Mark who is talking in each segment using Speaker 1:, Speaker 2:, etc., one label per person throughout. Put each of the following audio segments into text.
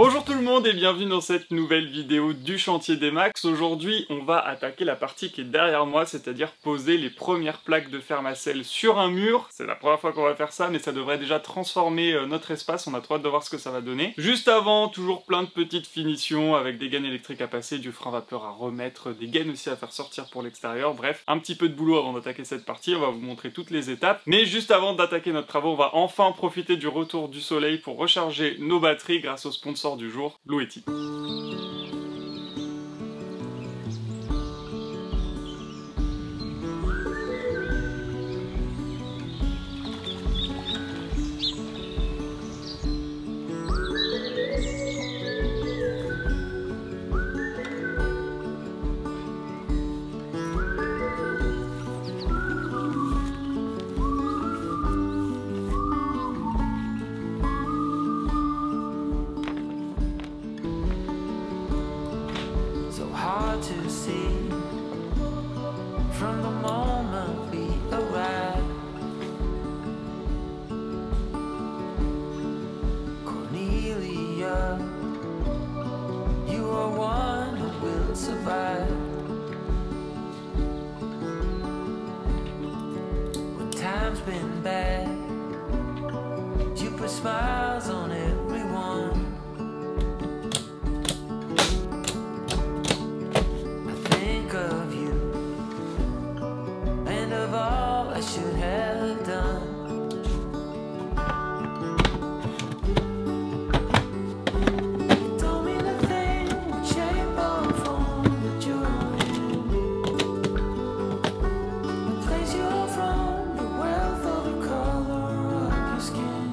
Speaker 1: Bonjour tout le monde et bienvenue dans cette nouvelle vidéo du chantier des Max. Aujourd'hui on va attaquer la partie qui est derrière moi, c'est-à-dire poser les premières plaques de Fermacell sur un mur. C'est la première fois qu'on va faire ça, mais ça devrait déjà transformer notre espace, on a trop hâte de voir ce que ça va donner. Juste avant, toujours plein de petites finitions avec des gaines électriques à passer, du frein vapeur à remettre, des gaines aussi à faire sortir pour l'extérieur, bref, un petit peu de boulot avant d'attaquer cette partie, on va vous montrer toutes les étapes. Mais juste avant d'attaquer notre travaux, on va enfin profiter du retour du soleil pour recharger nos batteries grâce au sponsor du jour, Bluetti.
Speaker 2: To see from the moment we arrived. Cornelia, you are one who will survive. When time's been bad, you put smiles on everyone. Of you and of all I should have done. You told me nothing would shape or form, but you're in. The place you're from, the wealth or the color of your skin,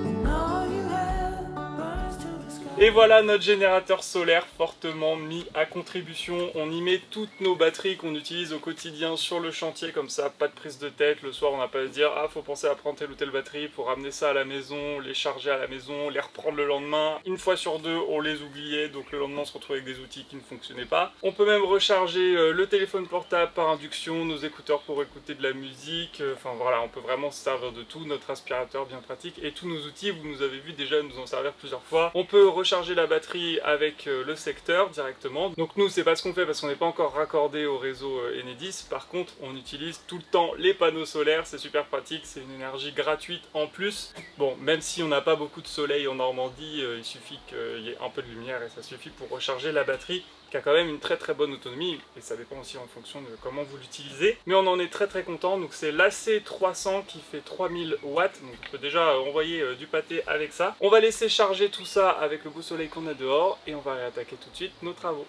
Speaker 2: and all you have burns to the sky.
Speaker 1: Et voilà notre générateur solaire fortement mis à contribution. On y met toutes nos batteries qu'on utilise au quotidien sur le chantier, comme ça, pas de prise de tête. Le soir, on n'a pas à se dire « Ah, faut penser à prendre telle ou telle batterie pour ramener ça à la maison, les charger à la maison, les reprendre le lendemain. » Une fois sur deux, on les oubliait, donc le lendemain, on se retrouve avec des outils qui ne fonctionnaient pas. On peut même recharger le téléphone portable par induction, nos écouteurs pour écouter de la musique. Enfin voilà, on peut vraiment se servir de tout. Notre aspirateur bien pratique et tous nos outils, vous nous avez vu déjà nous en servir plusieurs fois. On peut recharger la batterie avec le secteur directement. Donc nous c'est pas ce qu'on fait parce qu'on n'est pas encore raccordé au réseau Enedis. Par contre on utilise tout le temps les panneaux solaires, c'est super pratique, c'est une énergie gratuite en plus. Bon, même si on n'a pas beaucoup de soleil en Normandie, il suffit qu'il y ait un peu de lumière et ça suffit pour recharger la batterie, qui a quand même une très bonne autonomie, et ça dépend aussi en fonction de comment vous l'utilisez. Mais on en est très content, donc c'est l'AC300 qui fait 3000 watts, donc on peut déjà envoyer du pâté avec ça. On va laisser charger tout ça avec le beau soleil qu'on a dehors, et on va réattaquer tout de suite nos travaux.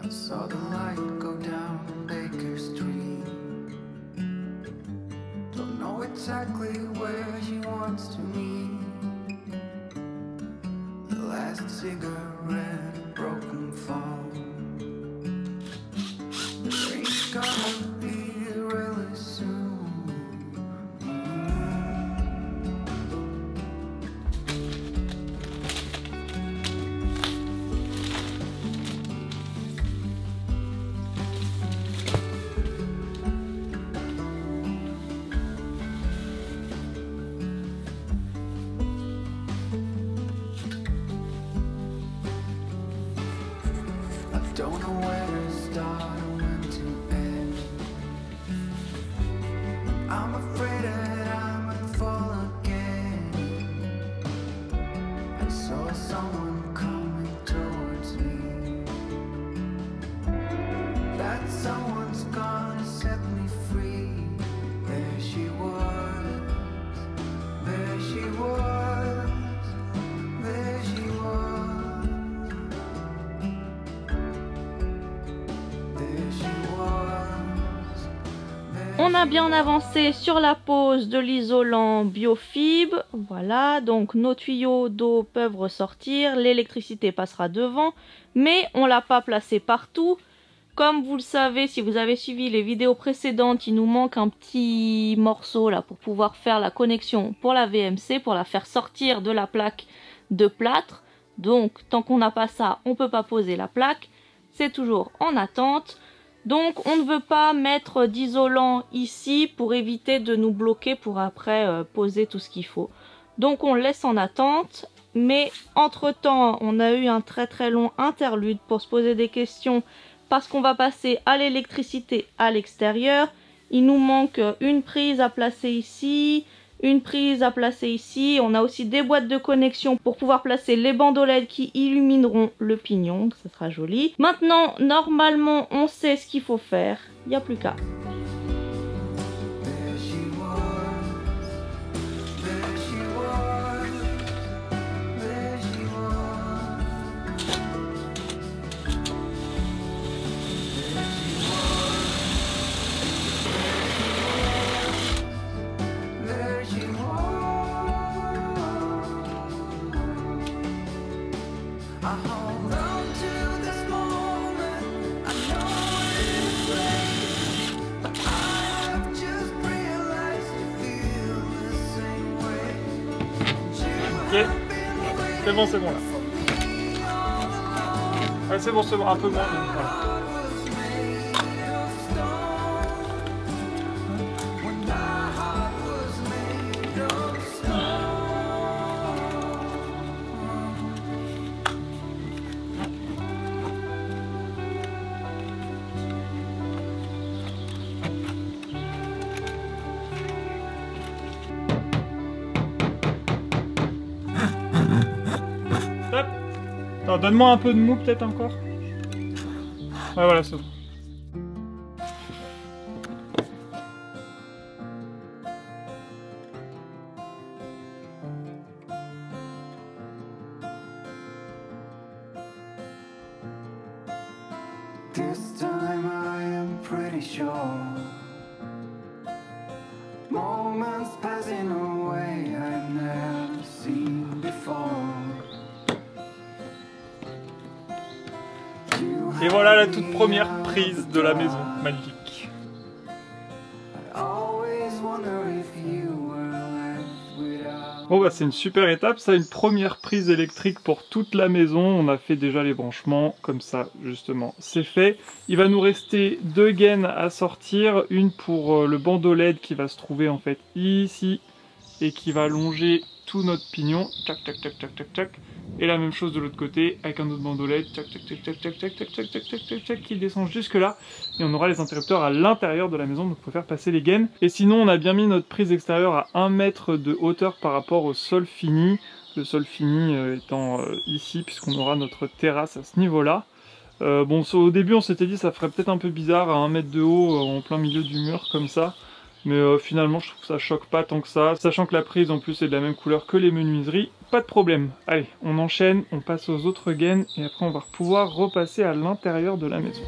Speaker 2: Saw the light go down on Baker Street. Don't know exactly where she wants to meet. The last cigarette, a broken phone. The rain's gonna be really soon. Don't know where to start or when to end. I'm afraid that I might fall again. I saw someone coming towards me. That someone's gonna set me free. There she was, there she was, there she was.
Speaker 3: On a bien avancé sur la pose de l'isolant Biofib. Voilà, donc nos tuyaux d'eau peuvent ressortir, l'électricité passera devant, mais on l'a pas placé partout. Comme vous le savez, si vous avez suivi les vidéos précédentes, il nous manque un petit morceau là pour pouvoir faire la connexion pour la VMC, pour la faire sortir de la plaque de plâtre. Donc tant qu'on n'a pas ça, on ne peut pas poser la plaque. C'est toujours en attente. Donc on ne veut pas mettre d'isolant ici pour éviter de nous bloquer pour après poser tout ce qu'il faut. Donc on le laisse en attente. Mais entre temps, on a eu un très long interlude pour se poser des questions parce qu'on va passer à l'électricité à l'extérieur. Il nous manque une prise à placer ici, une prise à placer ici. On a aussi des boîtes de connexion pour pouvoir placer les bandeaux LED qui illumineront le pignon. Ça sera joli. Maintenant, normalement, on sait ce qu'il faut faire. Il n'y a plus qu'à.
Speaker 2: There she was, there she was, there she was, there she was. I hold on to this moment. I know it's late, but I've just realized you feel the same way.
Speaker 1: Ok, c'est bon là. Ouais, c'est bon, un peu moins. Donc, voilà. Stop. Attends, donne-moi un peu de mou peut-être encore. Ouais, voilà, c'est bon.
Speaker 2: This time I am pretty sure. Moments passing away I've never seen before.
Speaker 1: Et voilà la toute première prise de la maison. Magnifique.
Speaker 2: I always wonder if you were left without.
Speaker 1: Bon bah c'est une super étape, ça, une première prise électrique pour toute la maison. On a fait déjà les branchements, comme ça justement c'est fait. Il va nous rester deux gaines à sortir, une pour le bandeau LED qui va se trouver en fait ici et qui va longer tout notre pignon, tac tac tac tac tac tac, et la même chose de l'autre côté avec un autre bandeau LED, tac tac tac tac tac tac tac tac tac tac tac tac, qui descend jusque là, et on aura les interrupteurs à l'intérieur de la maison, donc il faut faire passer les gaines. Et sinon on a bien mis notre prise extérieure à 1 mètre de hauteur par rapport au sol fini, le sol fini étant ici puisqu'on aura notre terrasse à ce niveau là. Bon, au début on s'était dit ça ferait peut-être un peu bizarre à 1 mètre de haut en plein milieu du mur comme ça. Mais finalement je trouve que ça choque pas tant que ça, sachant que la prise en plus est de la même couleur que les menuiseries, pas de problème. Allez, on enchaîne, on passe aux autres gaines et après on va pouvoir repasser à l'intérieur de la maison.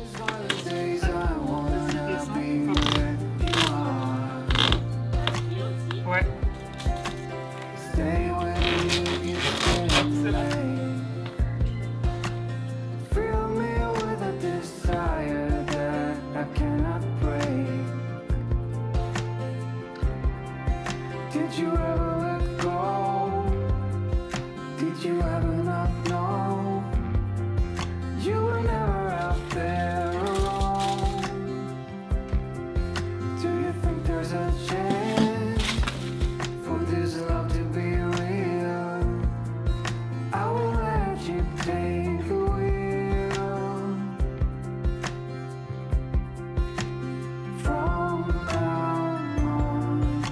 Speaker 1: Ouais.
Speaker 2: Stay with you,
Speaker 1: C'est bon.
Speaker 2: fill me with a desire that I cannot break. Did you ever let go? Did you ever not know? You were never out there alone. Do you think there's a chance for this love to be real? I will let you take the wheel. From now on.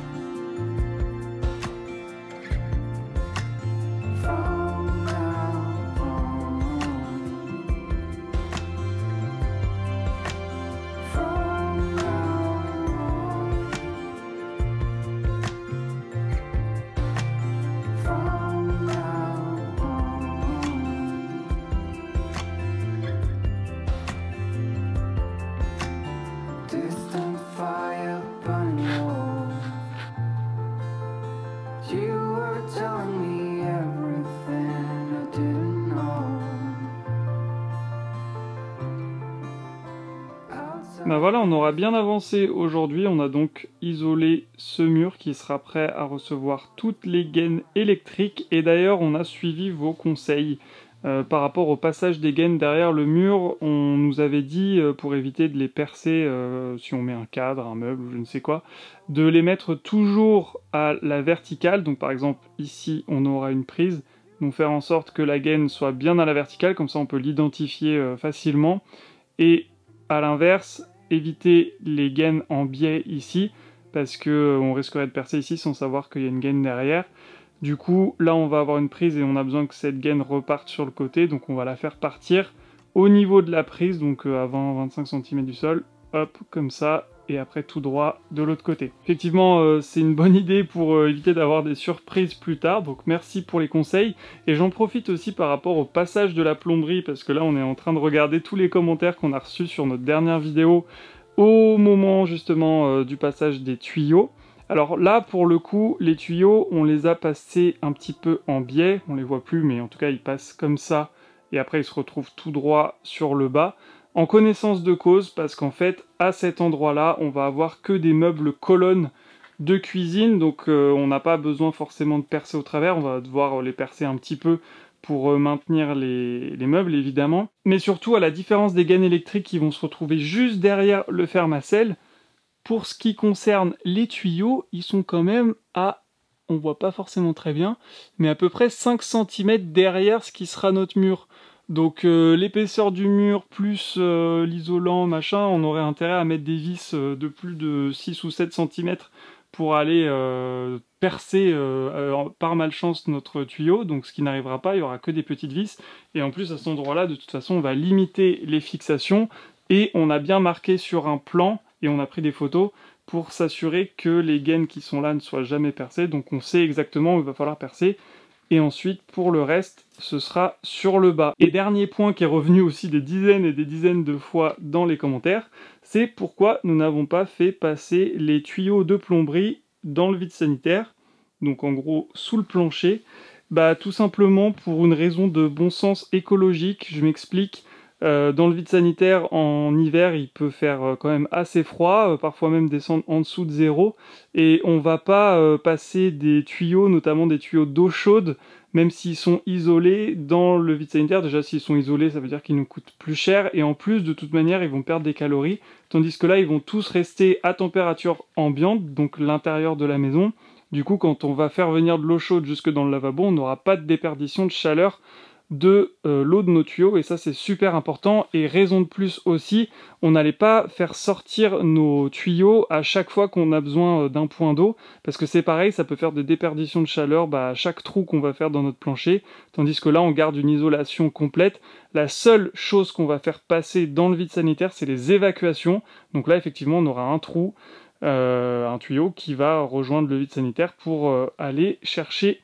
Speaker 1: Bah voilà, on aura bien avancé aujourd'hui, on a donc isolé ce mur qui sera prêt à recevoir toutes les gaines électriques, et d'ailleurs on a suivi vos conseils. Par rapport au passage des gaines derrière le mur, on nous avait dit, pour éviter de les percer, si on met un cadre, un meuble ou je ne sais quoi, de les mettre toujours à la verticale. Donc par exemple ici on aura une prise, donc faire en sorte que la gaine soit bien à la verticale, comme ça on peut l'identifier facilement. Et à l'inverse, éviter les gaines en biais ici, parce que on risquerait de percer ici sans savoir qu'il y a une gaine derrière. Du coup, là on va avoir une prise et on a besoin que cette gaine reparte sur le côté, donc on va la faire partir au niveau de la prise, donc à 20-25 cm du sol, hop, comme ça, et après tout droit de l'autre côté. Effectivement, c'est une bonne idée pour éviter d'avoir des surprises plus tard, donc merci pour les conseils, et j'en profite aussi par rapport au passage de la plomberie, parce que là on est en train de regarder tous les commentaires qu'on a reçus sur notre dernière vidéo, au moment justement du passage des tuyaux. Alors là, pour le coup, les tuyaux, on les a passés un petit peu en biais, on les voit plus, mais en tout cas, ils passent comme ça, et après, ils se retrouvent tout droit sur le bas, en connaissance de cause, parce qu'en fait, à cet endroit-là, on va avoir que des meubles colonnes de cuisine, donc on n'a pas besoin forcément de percer au travers, on va devoir les percer un petit peu pour maintenir les meubles, évidemment. Mais surtout, à la différence des gaines électriques qui vont se retrouver juste derrière le fermacelle, pour ce qui concerne les tuyaux, ils sont quand même à, on voit pas forcément très bien, mais à peu près 5 cm derrière ce qui sera notre mur. Donc l'épaisseur du mur plus l'isolant, machin, on aurait intérêt à mettre des vis de plus de 6 ou 7 cm pour aller percer par malchance notre tuyau, donc ce qui n'arrivera pas, il n'y aura que des petites vis. Et en plus à cet endroit-là, de toute façon, on va limiter les fixations, et on a bien marqué sur un plan, et on a pris des photos pour s'assurer que les gaines qui sont là ne soient jamais percées, donc on sait exactement où il va falloir percer, et ensuite pour le reste ce sera sur le bas. Et dernier point qui est revenu aussi des dizaines et des dizaines de fois dans les commentaires, c'est pourquoi nous n'avons pas fait passer les tuyaux de plomberie dans le vide sanitaire, donc en gros sous le plancher. Bah tout simplement pour une raison de bon sens écologique, je m'explique. Dans le vide sanitaire, en hiver, il peut faire quand même assez froid, parfois même descendre en dessous de 0, et on va pas passer des tuyaux, notamment des tuyaux d'eau chaude, même s'ils sont isolés dans le vide sanitaire. Déjà, s'ils sont isolés, ça veut dire qu'ils nous coûtent plus cher, et en plus, de toute manière, ils vont perdre des calories, tandis que là, ils vont tous rester à température ambiante, donc l'intérieur de la maison. Du coup, quand on va faire venir de l'eau chaude jusque dans le lavabo, on n'aura pas de déperdition de chaleur de l'eau de nos tuyaux, et ça c'est super important. Et raison de plus aussi, on n'allait pas faire sortir nos tuyaux à chaque fois qu'on a besoin d'un point d'eau, parce que c'est pareil, ça peut faire des déperditions de chaleur à chaque trou qu'on va faire dans notre plancher, tandis que là on garde une isolation complète. La seule chose qu'on va faire passer dans le vide sanitaire, c'est les évacuations. Donc là effectivement on aura un trou, un tuyau qui va rejoindre le vide sanitaire pour aller chercher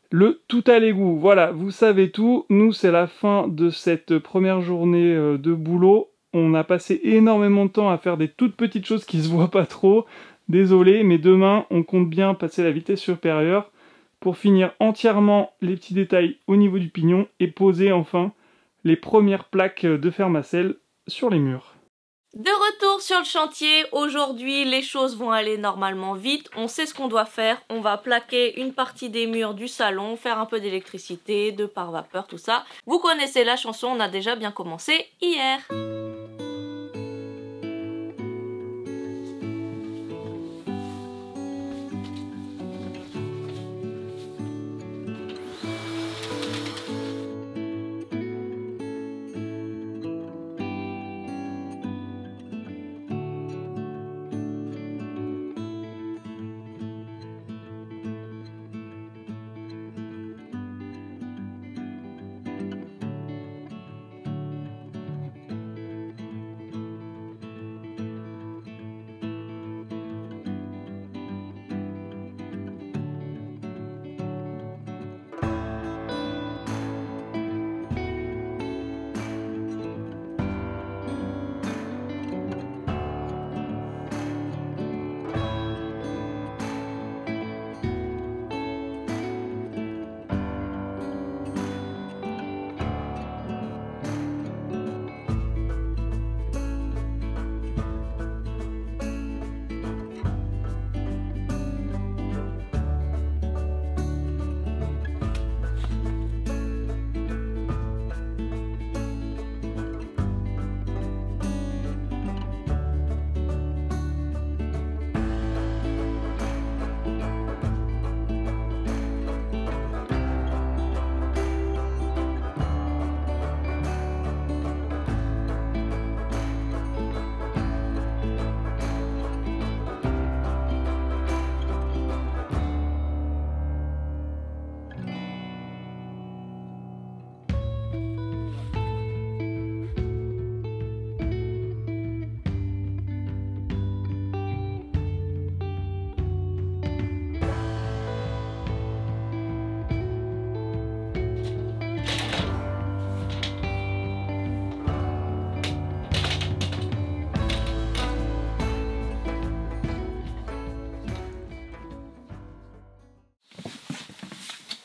Speaker 1: le tout à l'égout. Voilà, vous savez tout. Nous, c'est la fin de cette première journée de boulot. On a passé énormément de temps à faire des toutes petites choses qui se voient pas trop. Désolé, mais demain, on compte bien passer la vitesse supérieure pour finir entièrement les petits détails au niveau du pignon et poser enfin les premières plaques de fermacelle sur les murs.
Speaker 3: De retour sur le chantier, aujourd'hui les choses vont aller normalement vite, on sait ce qu'on doit faire, on va plaquer une partie des murs du salon, faire un peu d'électricité, de pare-vapeur, tout ça. Vous connaissez la chanson, on a déjà bien commencé hier.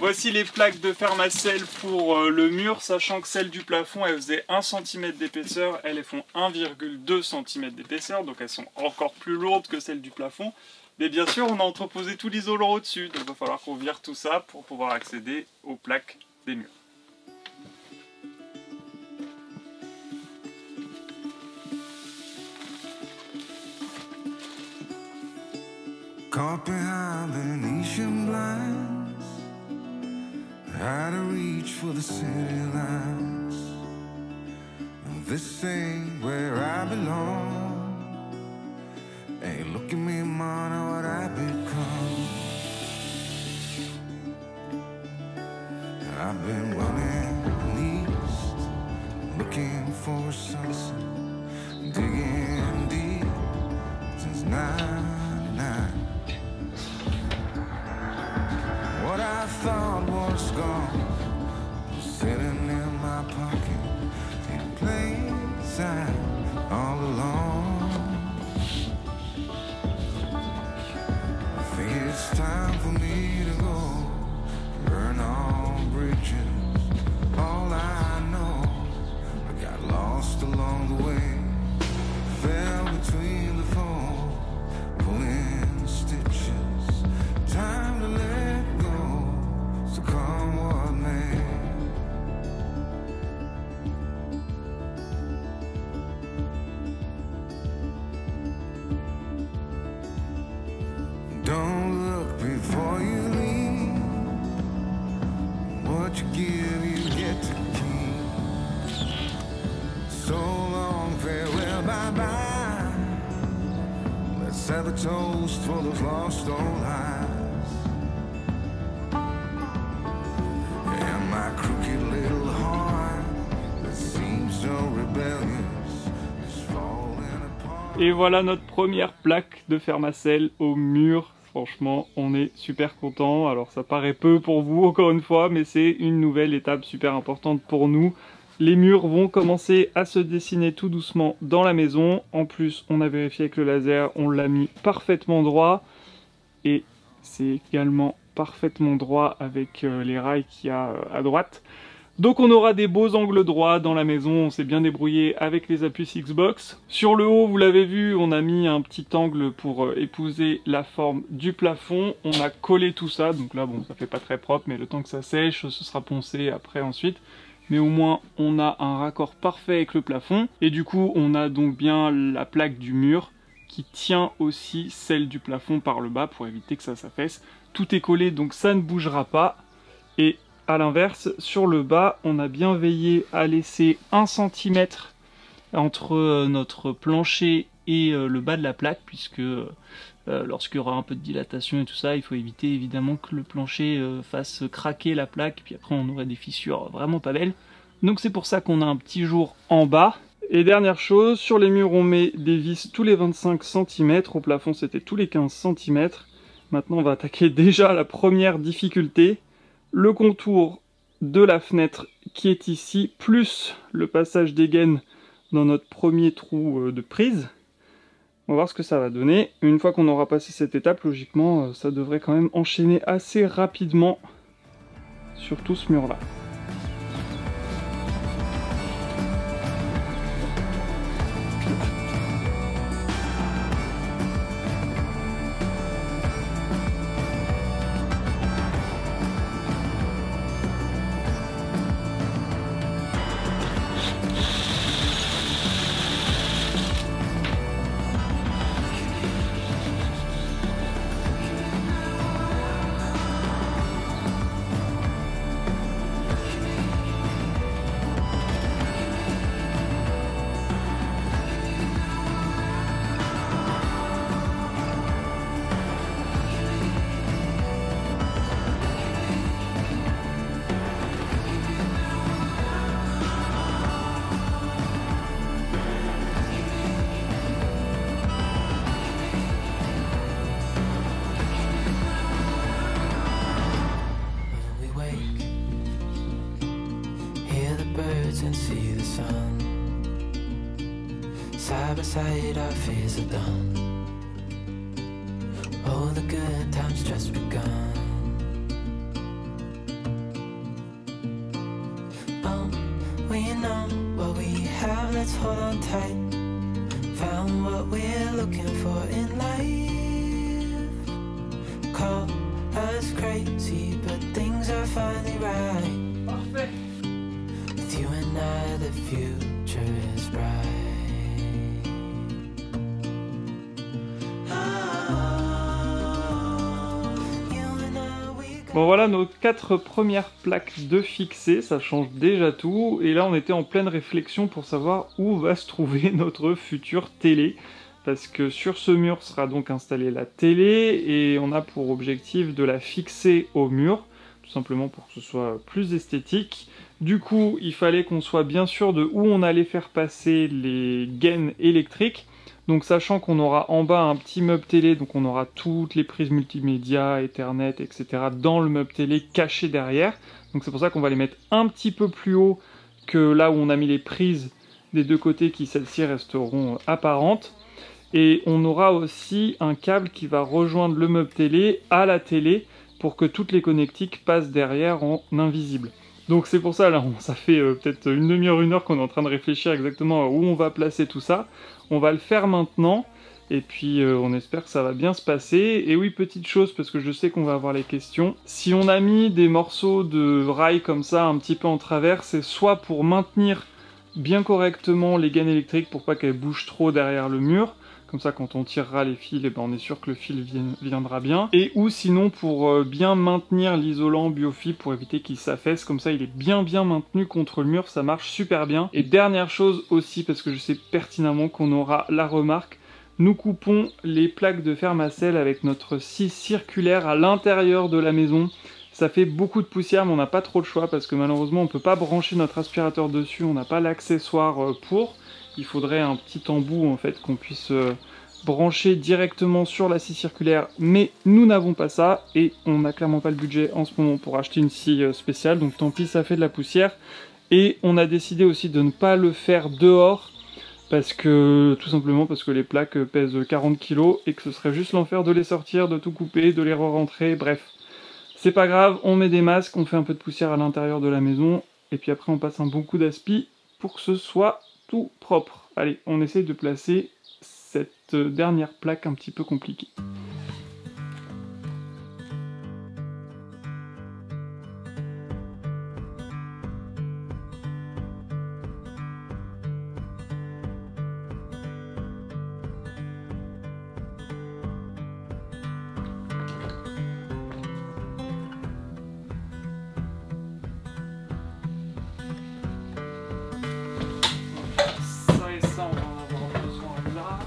Speaker 1: Voici les plaques de Fermacell pour le mur, sachant que celles du plafond, elles faisaient 1 cm d'épaisseur, elles font 1,2 cm d'épaisseur, donc elles sont encore plus lourdes que celles du plafond. Mais bien sûr, on a entreposé tout l'isolant au-dessus, donc il va falloir qu'on vire tout ça pour pouvoir accéder aux plaques des murs.
Speaker 2: Caught behind Venetian blinds, out of reach for the city lights. This ain't where I belong. Hey, look at me, man, what I've become. I've been running east, looking for a sunset, digging deep since '99. What I thought was gone was sitting in my pocket, in plain sight all along. I think it's time for me to go, burn all bridges. All I know, I got lost along the way, fell between the foam, pulling stitches. Time to let go, so come what may. Don't look before you leave. What you give, you get to keep. So long, farewell, bye-bye. Let's have a toast for those lost old lives. And my crooked little heart that seems so rebellious is falling apart.
Speaker 1: Et voilà notre première plaque de Fermacell au mur. Franchement, on est super content. Alors ça paraît peu pour vous, encore une fois, mais c'est une nouvelle étape super importante pour nous. Les murs vont commencer à se dessiner tout doucement dans la maison. En plus, on a vérifié avec le laser, on l'a mis parfaitement droit. Et c'est également parfaitement droit avec les rails qu'il y a à droite. Donc on aura des beaux angles droits dans la maison, on s'est bien débrouillé avec les appuis Xbox. Sur le haut, vous l'avez vu, on a mis un petit angle pour épouser la forme du plafond. On a collé tout ça, donc là bon, ça fait pas très propre, mais le temps que ça sèche, ce sera poncé après ensuite. Mais au moins, on a un raccord parfait avec le plafond. Et du coup, on a donc bien la plaque du mur qui tient aussi celle du plafond par le bas pour éviter que ça s'affaisse. Tout est collé, donc ça ne bougera pas. Et à l'inverse, sur le bas, on a bien veillé à laisser 1 cm entre notre plancher et le bas de la plaque, puisque lorsqu'il y aura un peu de dilatation et tout ça, il faut éviter évidemment que le plancher fasse craquer la plaque, puis après on aurait des fissures vraiment pas belles. Donc c'est pour ça qu'on a un petit jour en bas. Et dernière chose, sur les murs on met des vis tous les 25 cm, au plafond c'était tous les 15 cm. Maintenant on va attaquer déjà la première difficulté. Le contour de la fenêtre qui est ici, plus le passage des gaines dans notre premier trou de prise. On va voir ce que ça va donner. Une fois qu'on aura passé cette étape, logiquement, ça devrait quand même enchaîner assez rapidement sur tout ce mur-là.
Speaker 4: And see the sun. Side by side our fears are done. All the good times just begun. hold on tight. Found what we're looking for in life. Call us crazy, but things are finally right.
Speaker 1: Parfait.
Speaker 4: With you and I, the future is bright.
Speaker 1: Bon voilà nos 4 premières plaques de fixées, ça change déjà tout. Et là on était en pleine réflexion pour savoir où va se trouver notre future télé. Parce que sur ce mur sera donc installée la télé et on a pour objectif de la fixer au mur. Tout simplement pour que ce soit plus esthétique. Du coup il fallait qu'on soit bien sûr de où on allait faire passer les gaines électriques. Donc sachant qu'on aura en bas un petit meuble télé, donc on aura toutes les prises multimédia, Ethernet, etc. dans le meuble télé caché derrière. Donc c'est pour ça qu'on va les mettre un petit peu plus haut que là où on a mis les prises des deux côtés qui celles-ci resteront apparentes. Et on aura aussi un câble qui va rejoindre le meuble télé à la télé pour que toutes les connectiques passent derrière en invisible. Donc c'est pour ça, là, ça fait peut-être une demi-heure, une heure qu'on est en train de réfléchir exactement à où on va placer tout ça. On va le faire maintenant, et puis on espère que ça va bien se passer. Et oui, petite chose, parce que je sais qu'on va avoir les questions. Si on a mis des morceaux de rail comme ça, un petit peu en travers, c'est soit pour maintenir bien correctement les gaines électriques, pour pas qu'elles bougent trop derrière le mur, comme ça quand on tirera les fils, eh ben, on est sûr que le fil viendra bien. Et ou sinon pour bien maintenir l'isolant biofibre pour éviter qu'il s'affaisse, comme ça il est bien maintenu contre le mur, ça marche super bien. Et dernière chose aussi, parce que je sais pertinemment qu'on aura la remarque, nous coupons les plaques de fermacelle avec notre scie circulaire à l'intérieur de la maison. Ça fait beaucoup de poussière mais on n'a pas trop de choix parce que malheureusement on ne peut pas brancher notre aspirateur dessus, on n'a pas l'accessoire pour. Il faudrait un petit embout en fait qu'on puisse brancher directement sur la scie circulaire, mais nous n'avons pas ça et on n'a clairement pas le budget en ce moment pour acheter une scie spéciale, donc tant pis, ça fait de la poussière. Et on a décidé aussi de ne pas le faire dehors parce que tout simplement parce que les plaques pèsent 40 kg et que ce serait juste l'enfer de les sortir, de tout couper, de les re-rentrer, bref. C'est pas grave, on met des masques, on fait un peu de poussière à l'intérieur de la maison et puis après on passe un bon coup d'aspi pour que ce soit tout propre. Allez, on essaye de placer cette dernière plaque un petit peu compliquée. Ça, on va en avoir besoin là.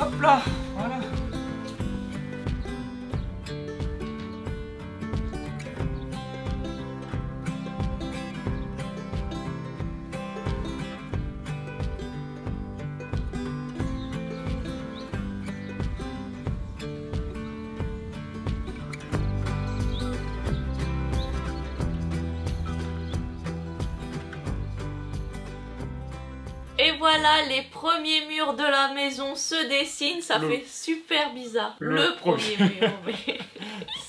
Speaker 1: Hop là, voilà.
Speaker 3: Et voilà, les premiers murs de la maison se dessinent, ça fait super bizarre. Le premier mur, mais...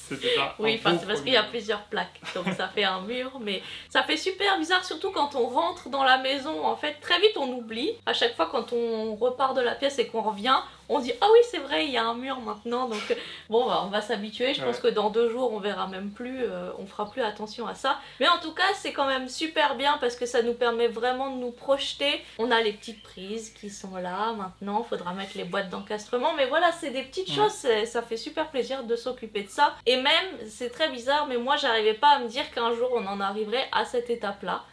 Speaker 1: C'était ça.
Speaker 3: Oui, enfin c'est parce qu'il y a plusieurs plaques, donc ça fait un mur, mais ça fait super bizarre, surtout quand on rentre dans la maison. En fait, très vite on oublie. À chaque fois quand on repart de la pièce et qu'on revient, on dit ah oui c'est vrai il y a un mur maintenant donc bon bah, on va s'habituer, je pense que dans 2 jours on verra même plus, on fera plus attention à ça. Mais en tout cas c'est quand même super bien parce que ça nous permet vraiment de nous projeter. On a les petites prises qui sont là maintenant, faudra mettre les boîtes d'encastrement mais voilà c'est des petites choses, ça fait super plaisir de s'occuper de ça. Et même c'est très bizarre mais moi j'arrivais pas à me dire qu'un jour on en arriverait à cette étape là.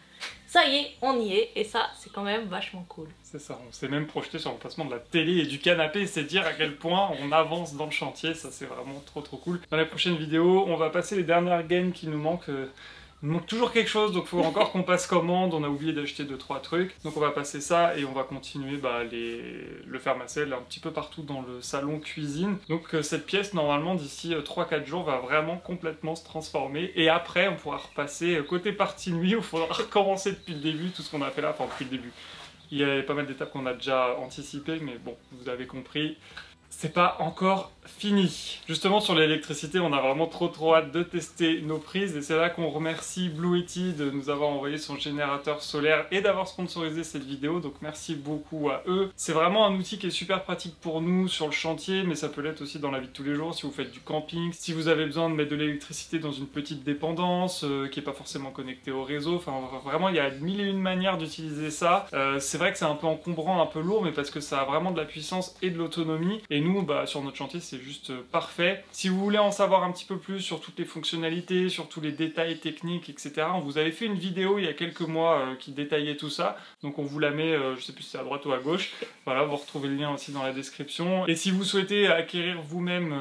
Speaker 3: Ça y est, on y est, et ça, c'est quand même vachement cool.
Speaker 1: C'est ça, on s'est même projeté sur l'emplacement de la télé et du canapé, et c'est dire à quel point on avance dans le chantier, ça c'est vraiment trop cool. Dans la prochaine vidéo, on va passer les dernières gaines qui nous manquent. Il manque toujours quelque chose, donc il faut encore qu'on passe commande, on a oublié d'acheter 2-3 trucs. Donc on va passer ça et on va continuer le fer-macelle un petit peu partout dans le salon cuisine. Donc cette pièce normalement d'ici 3-4 jours va vraiment complètement se transformer. Et après on pourra repasser côté partie nuit où il faudra recommencer depuis le début tout ce qu'on a fait là, enfin depuis le début. Il y a pas mal d'étapes qu'on a déjà anticipées, mais bon, vous avez compris. C'est pas encore fini. Justement sur l'électricité, on a vraiment trop hâte de tester nos prises et c'est là qu'on remercie Blue Yeti de nous avoir envoyé son générateur solaire et d'avoir sponsorisé cette vidéo, donc merci beaucoup à eux. C'est vraiment un outil qui est super pratique pour nous sur le chantier, mais ça peut l'être aussi dans la vie de tous les jours si vous faites du camping, si vous avez besoin de mettre de l'électricité dans une petite dépendance qui est pas forcément connectée au réseau, enfin vraiment il y a 1001 manières d'utiliser ça. C'est vrai que c'est un peu encombrant, un peu lourd, mais parce que ça a vraiment de la puissance et de l'autonomie et nous sur notre chantier c'est juste parfait. Si vous voulez en savoir un petit peu plus sur toutes les fonctionnalités, sur tous les détails techniques, etc. On vous avait fait une vidéo il y a quelques mois qui détaillait tout ça, donc on vous la met, je sais plus si c'est à droite ou à gauche, voilà, vous retrouvez le lien aussi dans la description. Et si vous souhaitez acquérir vous-même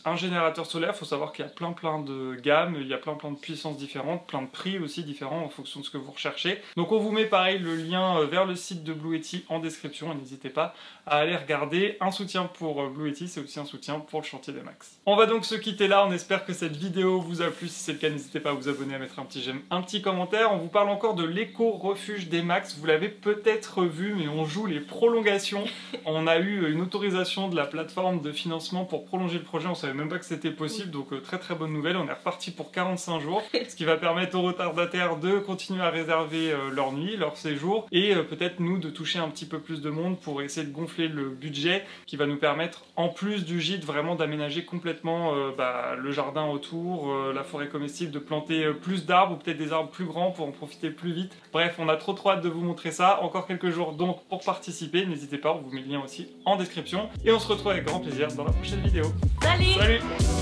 Speaker 1: un générateur solaire, il faut savoir qu'il y a plein de gammes, il y a plein de puissances différentes, plein de prix aussi différents en fonction de ce que vous recherchez. Donc on vous met pareil le lien vers le site de Blue Yeti en description et n'hésitez pas à aller regarder. Un soutien pour Blue Yeti, c'est aussi un soutien pour le chantier des Max. On va donc se quitter là, on espère que cette vidéo vous a plu. Si c'est le cas, n'hésitez pas à vous abonner, à mettre un petit j'aime, un petit commentaire. On vous parle encore de l'éco-refuge des Max, vous l'avez peut-être vu, mais on joue les prolongations. On a eu une autorisation de la plateforme de financement pour prolonger le projet, on savait même pas que c'était possible, donc très bonne nouvelle. On est reparti pour 45 jours, ce qui va permettre aux retardataires de continuer à réserver leur nuit, leur séjour, et peut-être nous de toucher un petit peu plus de monde pour essayer de gonfler le budget qui va nous permettre, en plus du gîte, vraiment d'aménager complètement le jardin autour, la forêt comestible, de planter plus d'arbres ou peut-être des arbres plus grands pour en profiter plus vite. Bref, on a trop hâte de vous montrer ça. Encore quelques jours donc pour participer, n'hésitez pas, on vous met le lien aussi en description et on se retrouve avec grand plaisir dans la prochaine vidéo.
Speaker 3: Salut!
Speaker 1: Salut!